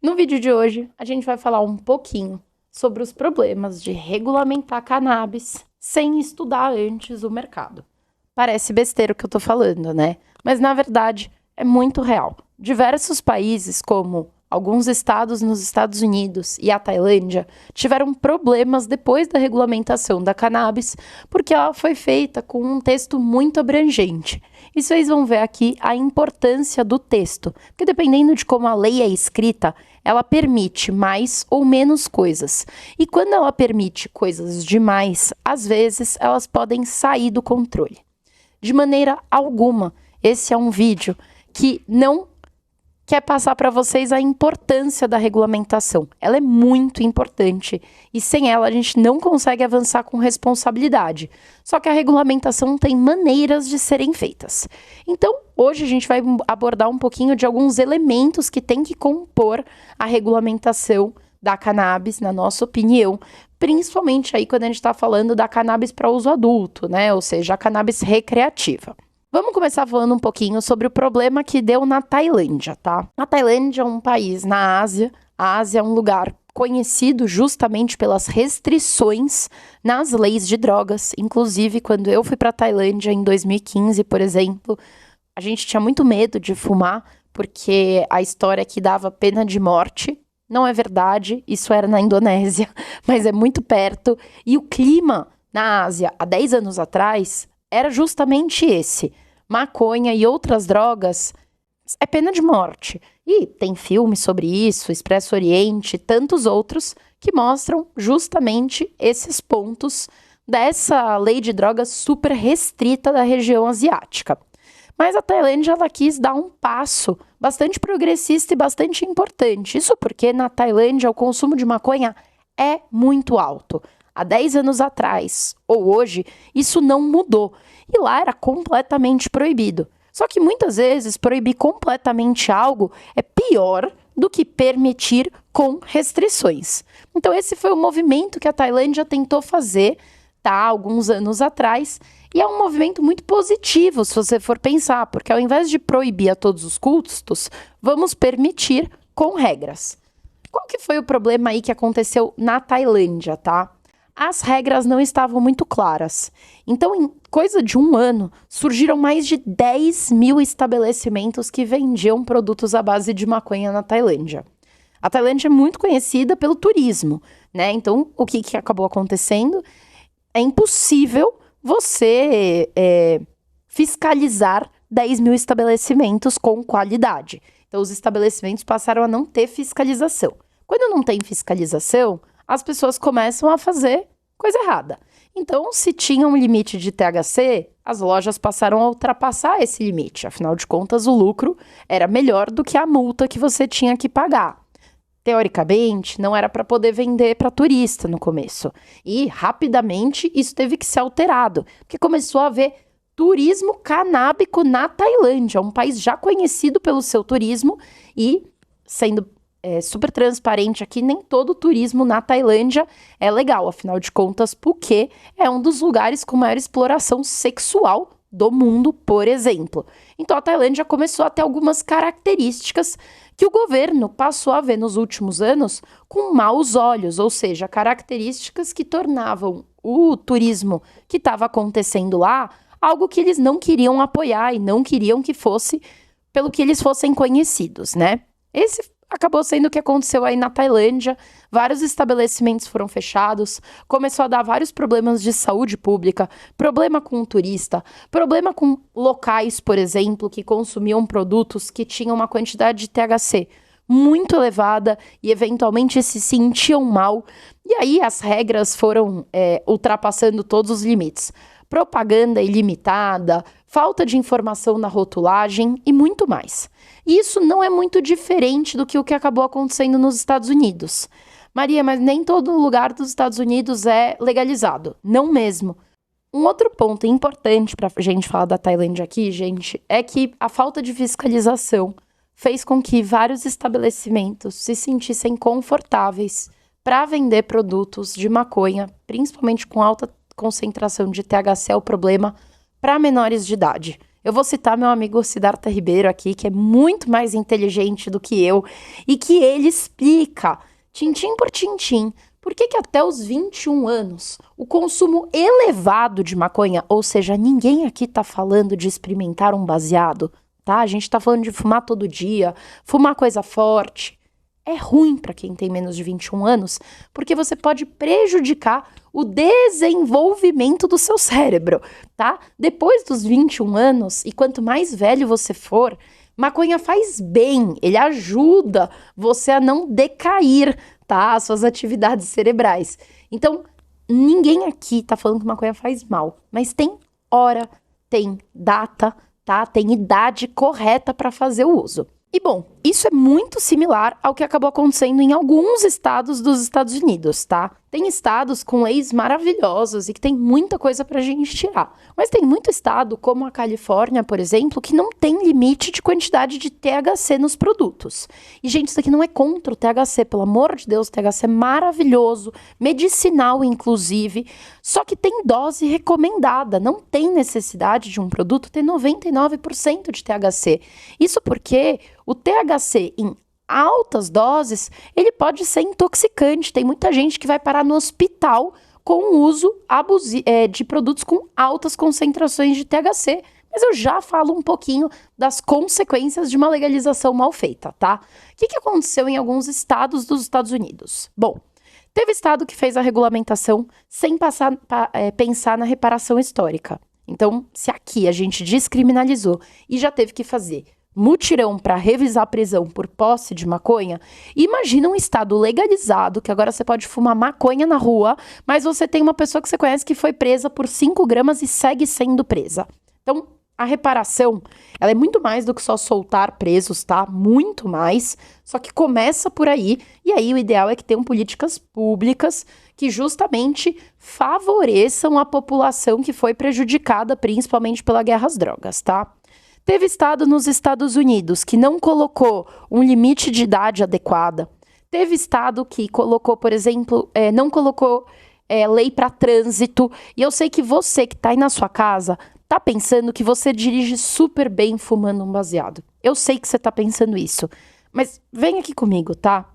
No vídeo de hoje, a gente vai falar um pouquinho sobre os problemas de regulamentar cannabis sem estudar antes o mercado. Parece besteira o que eu tô falando, né? Mas na verdade é muito real. Diversos países, como alguns estados nos Estados Unidos e a Tailândia, tiveram problemas depois da regulamentação da cannabis, porque ela foi feita com um texto muito abrangente. E vocês vão ver aqui a importância do texto, porque dependendo de como a lei é escrita, ela permite mais ou menos coisas. E quando ela permite coisas demais, às vezes elas podem sair do controle. De maneira alguma, esse é um vídeo que não quer passar para vocês a importância da regulamentação. Ela é muito importante e sem ela a gente não consegue avançar com responsabilidade. Só que a regulamentação tem maneiras de serem feitas. Então, hoje a gente vai abordar um pouquinho de alguns elementos que tem que compor a regulamentação da cannabis, na nossa opinião, principalmente aí quando a gente está falando da cannabis para uso adulto, né? Ou seja, a cannabis recreativa. Vamos começar falando um pouquinho sobre o problema que deu na Tailândia, tá? A Tailândia é um país na Ásia. A Ásia é um lugar conhecido justamente pelas restrições nas leis de drogas. Inclusive, quando eu fui para a Tailândia em 2015, por exemplo, a gente tinha muito medo de fumar, porque a história que dava pena de morte. Não é verdade, isso era na Indonésia, mas é muito perto. E o clima na Ásia, há 10 anos atrás, era justamente esse. Maconha e outras drogas é pena de morte. E tem filme sobre isso, Expresso Oriente, tantos outros, que mostram justamente esses pontos dessa lei de drogas super restrita da região asiática. Mas a Tailândia ela quis dar um passo bastante progressista e bastante importante. Isso porque na Tailândia o consumo de maconha é muito alto. Há 10 anos atrás, ou hoje, isso não mudou. E lá era completamente proibido. Só que muitas vezes proibir completamente algo é pior do que permitir com restrições. Então esse foi o movimento que a Tailândia tentou fazer, tá, alguns anos atrás. E é um movimento muito positivo, se você for pensar, porque ao invés de proibir a todos os custos, vamos permitir com regras. Qual que foi o problema aí que aconteceu na Tailândia, tá? As regras não estavam muito claras. Então, em coisa de um ano, surgiram mais de 10 mil estabelecimentos que vendiam produtos à base de maconha na Tailândia. A Tailândia é muito conhecida pelo turismo, né? Então, o que acabou acontecendo? É impossível você fiscalizar 10 mil estabelecimentos com qualidade. Então, os estabelecimentos passaram a não ter fiscalização. Quando não tem fiscalização, as pessoas começam a fazer coisa errada. Então, se tinha um limite de THC, as lojas passaram a ultrapassar esse limite. Afinal de contas, o lucro era melhor do que a multa que você tinha que pagar. Teoricamente, não era para poder vender para turista no começo. E, rapidamente, isso teve que ser alterado, porque começou a haver turismo canábico na Tailândia, um país já conhecido pelo seu turismo e, sendo super transparente aqui, nem todo turismo na Tailândia é legal. Afinal de contas, Phuket é um dos lugares com maior exploração sexual do mundo, por exemplo. Então, a Tailândia começou a ter algumas características que o governo passou a ver nos últimos anos com maus olhos, ou seja, características que tornavam o turismo que estava acontecendo lá algo que eles não queriam apoiar e não queriam que fosse pelo que eles fossem conhecidos, né? Esse acabou sendo o que aconteceu aí na Tailândia. Vários estabelecimentos foram fechados, começou a dar vários problemas de saúde pública, problema com o turista, problema com locais, por exemplo, que consumiam produtos que tinham uma quantidade de THC muito elevada e eventualmente se sentiam mal. E aí as regras foram ultrapassando todos os limites. Propaganda ilimitada, falta de informação na rotulagem e muito mais. E isso não é muito diferente do que o que acabou acontecendo nos Estados Unidos. Maria, mas nem todo lugar dos Estados Unidos é legalizado. Não mesmo. Um outro ponto importante para a gente falar da Tailândia aqui, gente, é que a falta de fiscalização fez com que vários estabelecimentos se sentissem confortáveis para vender produtos de maconha, principalmente com alta concentração de THC, é o problema, para menores de idade. Eu vou citar meu amigo Siddhartha Ribeiro aqui, que é muito mais inteligente do que eu, e que ele explica, tintim por tintim, por que até os 21 anos o consumo elevado de maconha, ou seja, ninguém aqui tá falando de experimentar um baseado, tá? A gente tá falando de fumar todo dia, fumar coisa forte. É ruim para quem tem menos de 21 anos, porque você pode prejudicar o desenvolvimento do seu cérebro, tá? Depois dos 21 anos, e quanto mais velho você for, maconha faz bem, ele ajuda você a não decair, tá? As suas atividades cerebrais. Então, ninguém aqui tá falando que maconha faz mal, mas tem hora, tem data, tá? Tem idade correta para fazer o uso. E bom, isso é muito similar ao que acabou acontecendo em alguns estados dos Estados Unidos, tá? Tem estados com leis maravilhosas e que tem muita coisa pra gente tirar. Mas tem muito estado, como a Califórnia, por exemplo, que não tem limite de quantidade de THC nos produtos. E, gente, isso aqui não é contra o THC, pelo amor de Deus, o THC é maravilhoso, medicinal, inclusive, só que tem dose recomendada, não tem necessidade de um produto ter 99% de THC. Isso porque o THC em altas doses, ele pode ser intoxicante. Tem muita gente que vai parar no hospital com o uso de produtos com altas concentrações de THC. Mas eu já falo um pouquinho das consequências de uma legalização mal feita, tá? O que aconteceu em alguns estados dos Estados Unidos? Bom, teve estado que fez a regulamentação sem pensar na reparação histórica. Então, se aqui a gente descriminalizou e já teve que fazer mutirão para revisar a prisão por posse de maconha, imagina um estado legalizado, que agora você pode fumar maconha na rua, mas você tem uma pessoa que você conhece que foi presa por 5 gramas e segue sendo presa. Então, a reparação, ela é muito mais do que só soltar presos, tá? Muito mais, só que começa por aí, e aí o ideal é que tenham políticas públicas que justamente favoreçam a população que foi prejudicada, principalmente pela guerra às drogas, tá? Teve estado nos Estados Unidos que não colocou um limite de idade adequada. Teve estado que colocou, por exemplo, não colocou lei para trânsito. E eu sei que você que tá aí na sua casa tá pensando que você dirige super bem fumando um baseado. Eu sei que você tá pensando isso. Mas vem aqui comigo, tá?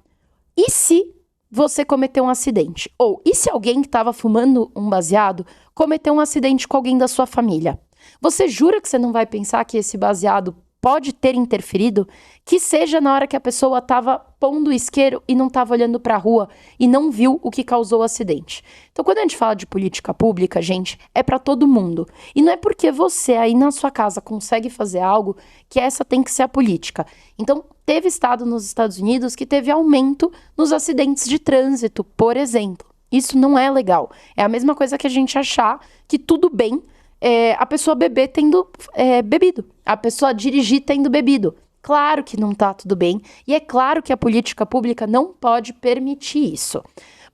E se você cometeu um acidente? Ou e se alguém que estava fumando um baseado cometeu um acidente com alguém da sua família? Você jura que você não vai pensar que esse baseado pode ter interferido? Que seja na hora que a pessoa estava pondo o isqueiro e não estava olhando para a rua e não viu o que causou o acidente. Então, quando a gente fala de política pública, gente, é para todo mundo. E não é porque você aí na sua casa consegue fazer algo que essa tem que ser a política. Então, teve estado nos Estados Unidos que teve aumento nos acidentes de trânsito, por exemplo. Isso não é legal. É a mesma coisa que a gente achar que tudo bem a pessoa beber tendo bebido, a pessoa dirigir tendo bebido. Claro que não tá tudo bem, e é claro que a política pública não pode permitir isso.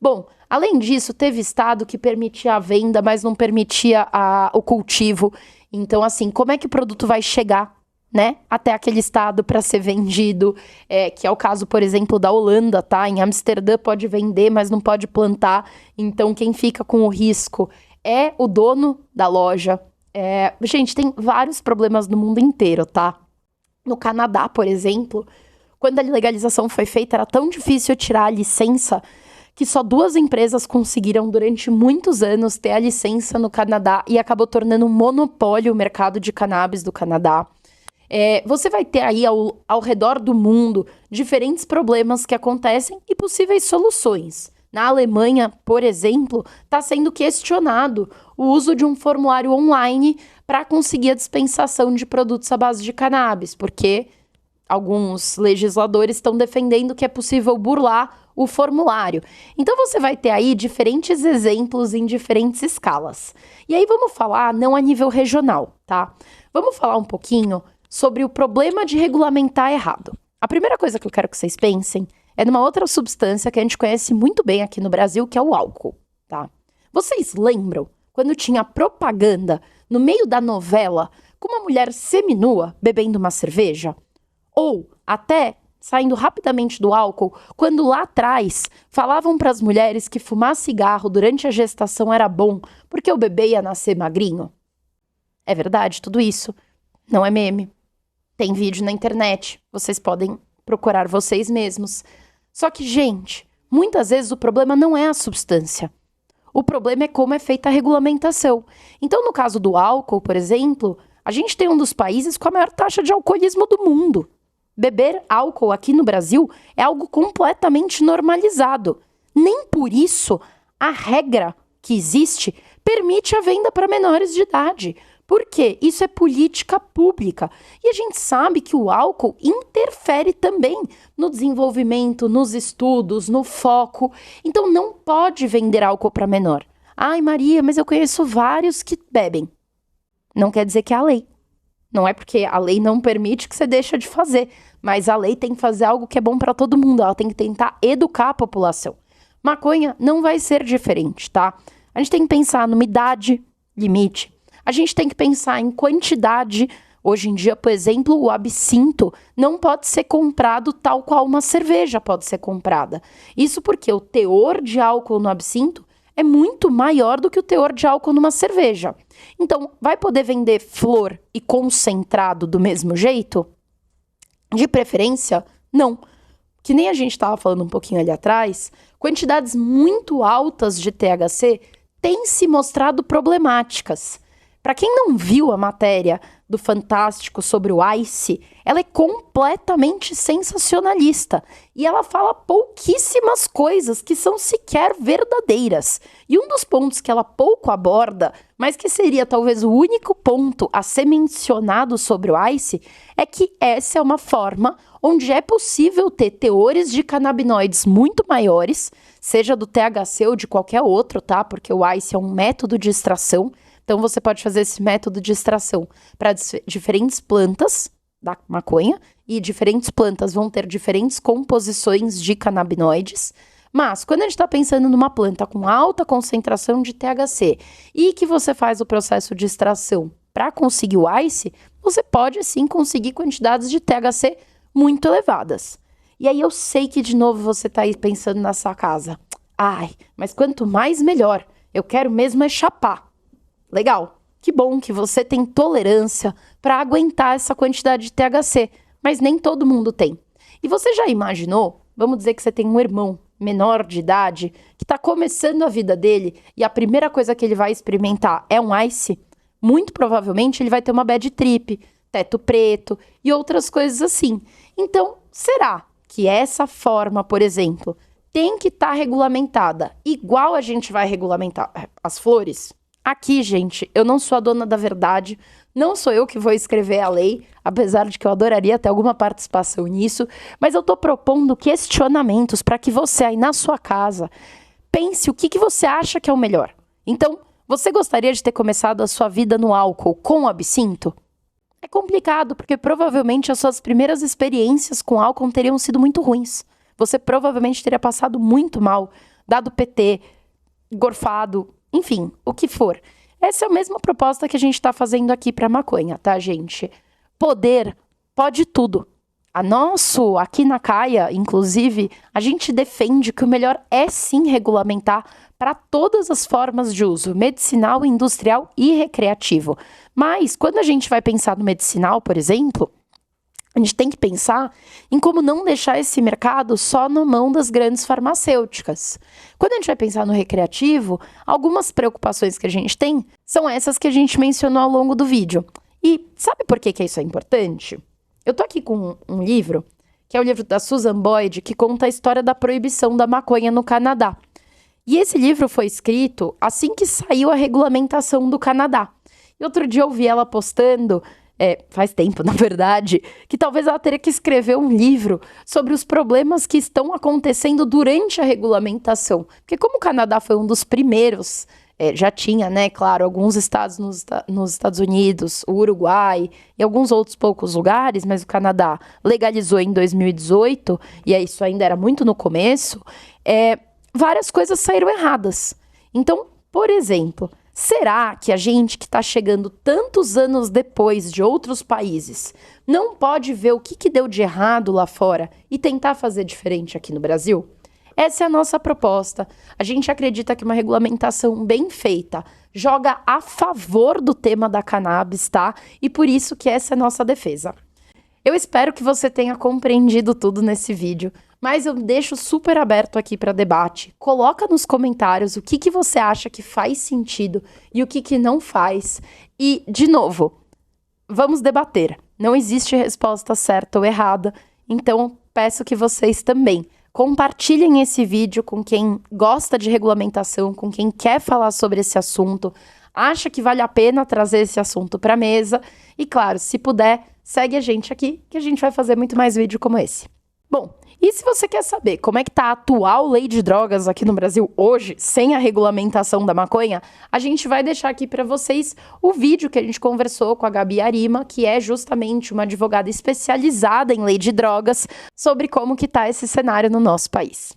Bom, além disso, teve estado que permitia a venda, mas não permitia o cultivo. Então, assim, como é que o produto vai chegar, né, até aquele estado para ser vendido? Que é o caso, por exemplo, da Holanda, tá? Em Amsterdã pode vender, mas não pode plantar. Então, quem fica com o risco é o dono da loja. Gente, tem vários problemas no mundo inteiro, tá? No Canadá, por exemplo, quando a legalização foi feita, era tão difícil tirar a licença que só 2 empresas conseguiram, durante muitos anos, ter a licença no Canadá e acabou tornando um monopólio o mercado de cannabis do Canadá. Você vai ter aí ao redor do mundo diferentes problemas que acontecem e possíveis soluções. Na Alemanha, por exemplo, está sendo questionado o uso de um formulário online para conseguir a dispensação de produtos à base de cannabis, porque alguns legisladores estão defendendo que é possível burlar o formulário. Então você vai ter aí diferentes exemplos em diferentes escalas. E aí vamos falar não a nível regional, tá? Vamos falar um pouquinho sobre o problema de regulamentar errado. A primeira coisa que eu quero que vocês pensem é numa outra substância que a gente conhece muito bem aqui no Brasil, que é o álcool, tá? Vocês lembram quando tinha propaganda no meio da novela com uma mulher seminua bebendo uma cerveja? Ou até saindo rapidamente do álcool, quando lá atrás falavam para as mulheres que fumar cigarro durante a gestação era bom porque o bebê ia nascer magrinho? É verdade tudo isso? Não é meme. Tem vídeo na internet. Vocês podem procurar vocês mesmos. Só que, gente, muitas vezes o problema não é a substância. O problema é como é feita a regulamentação. Então, no caso do álcool, por exemplo, a gente tem um dos países com a maior taxa de alcoolismo do mundo. Beber álcool aqui no Brasil é algo completamente normalizado. Nem por isso a regra que existe permite a venda para menores de idade. Por quê? Isso é política pública. E a gente sabe que o álcool interfere também no desenvolvimento, nos estudos, no foco. Então não pode vender álcool para menor. Ai, Maria, mas eu conheço vários que bebem. Não quer dizer que é a lei. Não é porque a lei não permite que você deixa de fazer. Mas a lei tem que fazer algo que é bom para todo mundo. Ela tem que tentar educar a população. Maconha não vai ser diferente, tá? A gente tem que pensar numa idade limite. A gente tem que pensar em quantidade. Hoje em dia, por exemplo, o absinto não pode ser comprado tal qual uma cerveja pode ser comprada. Isso porque o teor de álcool no absinto é muito maior do que o teor de álcool numa cerveja. Então, vai poder vender flor e concentrado do mesmo jeito? De preferência, não. Que nem a gente estava falando um pouquinho ali atrás, quantidades muito altas de THC têm se mostrado problemáticas. Para quem não viu a matéria do Fantástico sobre o Ice, ela é completamente sensacionalista e ela fala pouquíssimas coisas que são sequer verdadeiras. E um dos pontos que ela pouco aborda, mas que seria talvez o único ponto a ser mencionado sobre o Ice, é que essa é uma forma onde é possível ter teores de canabinoides muito maiores, seja do THC ou de qualquer outro, tá? Porque o Ice é um método de extração. Então, você pode fazer esse método de extração para diferentes plantas da maconha e diferentes plantas vão ter diferentes composições de canabinoides. Mas, quando a gente está pensando numa planta com alta concentração de THC e que você faz o processo de extração para conseguir o Ice, você pode sim conseguir quantidades de THC muito elevadas. E aí eu sei que de novo você está aí pensando na sua casa. Ai, mas quanto mais melhor. Eu quero mesmo é chapar. Legal, que bom que você tem tolerância para aguentar essa quantidade de THC, mas nem todo mundo tem. E você já imaginou, vamos dizer que você tem um irmão menor de idade que está começando a vida dele e a primeira coisa que ele vai experimentar é um Ice? Muito provavelmente ele vai ter uma bad trip, teto preto e outras coisas assim. Então, será que essa forma, por exemplo, tem que estar regulamentada igual a gente vai regulamentar as flores? Aqui, gente, eu não sou a dona da verdade, não sou eu que vou escrever a lei, apesar de que eu adoraria ter alguma participação nisso, mas eu tô propondo questionamentos para que você aí na sua casa pense o que você acha que é o melhor. Então, você gostaria de ter começado a sua vida no álcool com absinto? É complicado, porque provavelmente as suas primeiras experiências com álcool teriam sido muito ruins. Você provavelmente teria passado muito mal, dado PT, gorfado, enfim, o que for. Essa é a mesma proposta que a gente está fazendo aqui para maconha, tá, gente? Poder pode tudo. Aqui na CAIA, inclusive, a gente defende que o melhor é sim regulamentar para todas as formas de uso, medicinal, industrial e recreativo. Mas, quando a gente vai pensar no medicinal, por exemplo, a gente tem que pensar em como não deixar esse mercado só na mão das grandes farmacêuticas. Quando a gente vai pensar no recreativo, algumas preocupações que a gente tem são essas que a gente mencionou ao longo do vídeo. E sabe por que isso é importante? Eu tô aqui com um livro, que é o livro da Susan Boyd, que conta a história da proibição da maconha no Canadá. E esse livro foi escrito assim que saiu a regulamentação do Canadá. E outro dia eu vi ela postando, faz tempo, na verdade, que talvez ela teria que escrever um livro sobre os problemas que estão acontecendo durante a regulamentação. Porque como o Canadá foi um dos primeiros, já tinha, né, claro, alguns estados nos Estados Unidos, o Uruguai e alguns outros poucos lugares, mas o Canadá legalizou em 2018, e isso ainda era muito no começo, várias coisas saíram erradas. Então, por exemplo, será que a gente que está chegando tantos anos depois de outros países não pode ver o que deu de errado lá fora e tentar fazer diferente aqui no Brasil? Essa é a nossa proposta. A gente acredita que uma regulamentação bem feita joga a favor do tema da cannabis, tá? E por isso que essa é a nossa defesa. Eu espero que você tenha compreendido tudo nesse vídeo, mas eu deixo super aberto aqui para debate. Coloca nos comentários o que você acha que faz sentido e o que não faz. E, de novo, vamos debater. Não existe resposta certa ou errada, então peço que vocês também compartilhem esse vídeo com quem gosta de regulamentação, com quem quer falar sobre esse assunto, acha que vale a pena trazer esse assunto para a mesa. E, claro, se puder, segue a gente aqui, que a gente vai fazer muito mais vídeo como esse. Bom, e se você quer saber como é que tá a atual lei de drogas aqui no Brasil hoje, sem a regulamentação da maconha, a gente vai deixar aqui para vocês o vídeo que a gente conversou com a Gabi Arima, que é justamente uma advogada especializada em lei de drogas, sobre como que tá esse cenário no nosso país.